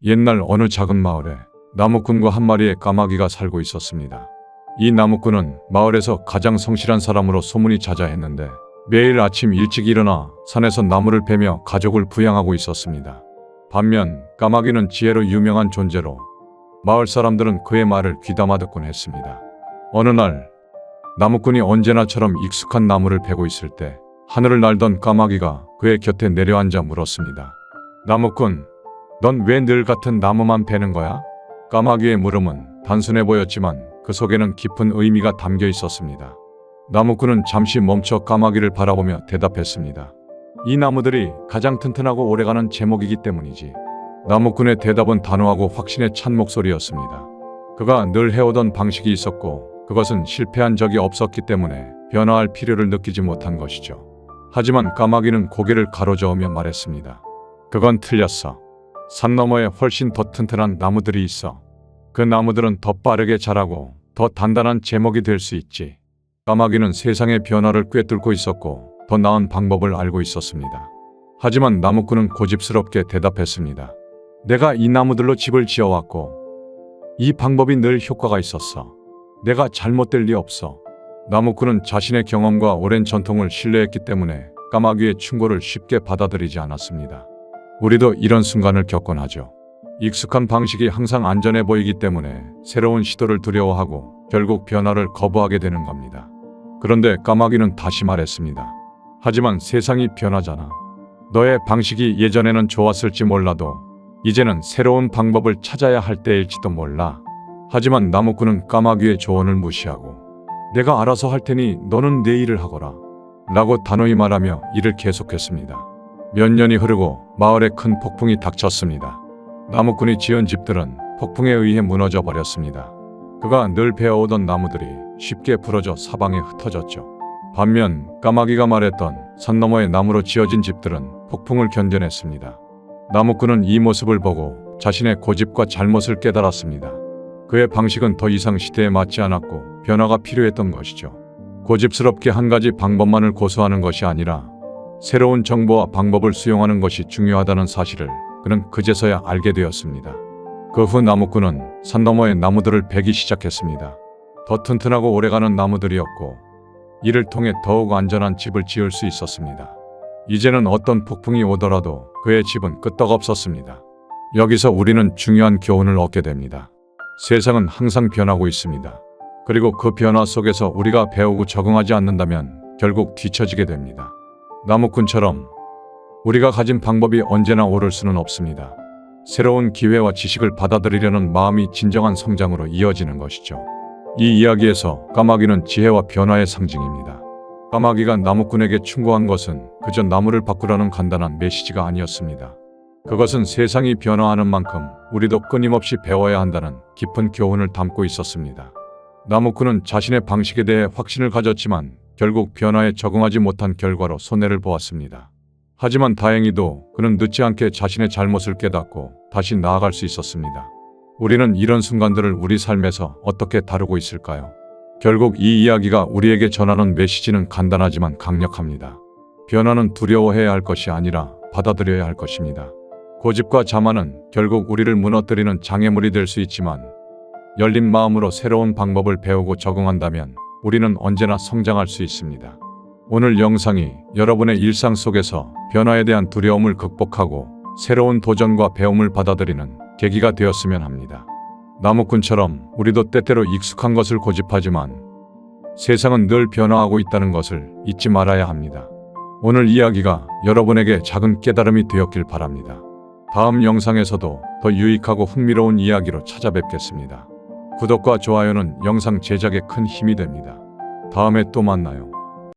옛날 어느 작은 마을에 나무꾼과 한 마리의 까마귀가 살고 있었습니다. 이 나무꾼은 마을에서 가장 성실한 사람으로 소문이 자자했는데 매일 아침 일찍 일어나 산에서 나무를 베며 가족을 부양하고 있었습니다. 반면 까마귀는 지혜로 유명한 존재로 마을 사람들은 그의 말을 귀담아 듣곤 했습니다. 어느 날 나무꾼이 언제나처럼 익숙한 나무를 베고 있을 때 하늘을 날던 까마귀가 그의 곁에 내려앉아 물었습니다. 나무꾼, 넌 왜 늘 같은 나무만 베는 거야? 까마귀의 물음은 단순해 보였지만 그 속에는 깊은 의미가 담겨 있었습니다. 나무꾼은 잠시 멈춰 까마귀를 바라보며 대답했습니다. 이 나무들이 가장 튼튼하고 오래가는 제목이기 때문이지. 나무꾼의 대답은 단호하고 확신에 찬 목소리였습니다. 그가 늘 해오던 방식이 있었고 그것은 실패한 적이 없었기 때문에 변화할 필요를 느끼지 못한 것이죠. 하지만 까마귀는 고개를 가로저으며 말했습니다. 그건 틀렸어. 산 너머에 훨씬 더 튼튼한 나무들이 있어. 그 나무들은 더 빠르게 자라고 더 단단한 제목이 될 수 있지. 까마귀는 세상의 변화를 꿰뚫고 있었고 더 나은 방법을 알고 있었습니다. 하지만 나무꾼은 고집스럽게 대답했습니다. 내가 이 나무들로 집을 지어왔고 이 방법이 늘 효과가 있었어. 내가 잘못될 리 없어. 나무꾼은 자신의 경험과 오랜 전통을 신뢰했기 때문에 까마귀의 충고를 쉽게 받아들이지 않았습니다. 우리도 이런 순간을 겪곤 하죠. 익숙한 방식이 항상 안전해 보이기 때문에 새로운 시도를 두려워하고 결국 변화를 거부하게 되는 겁니다. 그런데 까마귀는 다시 말했습니다. 하지만 세상이 변하잖아. 너의 방식이 예전에는 좋았을지 몰라도 이제는 새로운 방법을 찾아야 할 때일지도 몰라. 하지만 나무꾼은 까마귀의 조언을 무시하고 내가 알아서 할 테니 너는 내 일을 하거라 라고 단호히 말하며 일을 계속했습니다. 몇 년이 흐르고 마을에 큰 폭풍이 닥쳤습니다. 나무꾼이 지은 집들은 폭풍에 의해 무너져 버렸습니다. 그가 늘 베어오던 나무들이 쉽게 부러져 사방에 흩어졌죠. 반면 까마귀가 말했던 산 너머의 나무로 지어진 집들은 폭풍을 견뎌냈습니다. 나무꾼은 이 모습을 보고 자신의 고집과 잘못을 깨달았습니다. 그의 방식은 더 이상 시대에 맞지 않았고 변화가 필요했던 것이죠. 고집스럽게 한 가지 방법만을 고수하는 것이 아니라 새로운 정보와 방법을 수용하는 것이 중요하다는 사실을 그는 그제서야 알게 되었습니다. 그 후 나무꾼은 산 너머의 나무들을 베기 시작했습니다. 더 튼튼하고 오래가는 나무들이었고 이를 통해 더욱 안전한 집을 지을 수 있었습니다. 이제는 어떤 폭풍이 오더라도 그의 집은 끄떡없었습니다. 여기서 우리는 중요한 교훈을 얻게 됩니다. 세상은 항상 변하고 있습니다. 그리고 그 변화 속에서 우리가 배우고 적응하지 않는다면 결국 뒤처지게 됩니다. 나무꾼처럼 우리가 가진 방법이 언제나 옳을 수는 없습니다. 새로운 기회와 지식을 받아들이려는 마음이 진정한 성장으로 이어지는 것이죠. 이 이야기에서 까마귀는 지혜와 변화의 상징입니다. 까마귀가 나무꾼에게 충고한 것은 그저 나무를 바꾸라는 간단한 메시지가 아니었습니다. 그것은 세상이 변화하는 만큼 우리도 끊임없이 배워야 한다는 깊은 교훈을 담고 있었습니다. 나무꾼은 자신의 방식에 대해 확신을 가졌지만 결국 변화에 적응하지 못한 결과로 손해를 보았습니다. 하지만 다행히도 그는 늦지 않게 자신의 잘못을 깨닫고 다시 나아갈 수 있었습니다. 우리는 이런 순간들을 우리 삶에서 어떻게 다루고 있을까요? 결국 이 이야기가 우리에게 전하는 메시지는 간단하지만 강력합니다. 변화는 두려워해야 할 것이 아니라 받아들여야 할 것입니다. 고집과 자만은 결국 우리를 무너뜨리는 장애물이 될 수 있지만 열린 마음으로 새로운 방법을 배우고 적응한다면 우리는 언제나 성장할 수 있습니다. 오늘 영상이 여러분의 일상 속에서 변화에 대한 두려움을 극복하고 새로운 도전과 배움을 받아들이는 계기가 되었으면 합니다. 나무꾼처럼 우리도 때때로 익숙한 것을 고집하지만 세상은 늘 변화하고 있다는 것을 잊지 말아야 합니다. 오늘 이야기가 여러분에게 작은 깨달음이 되었길 바랍니다. 다음 영상에서도 더 유익하고 흥미로운 이야기로 찾아뵙겠습니다. 구독과 좋아요는 영상 제작에 큰 힘이 됩니다. 다음에 또 만나요.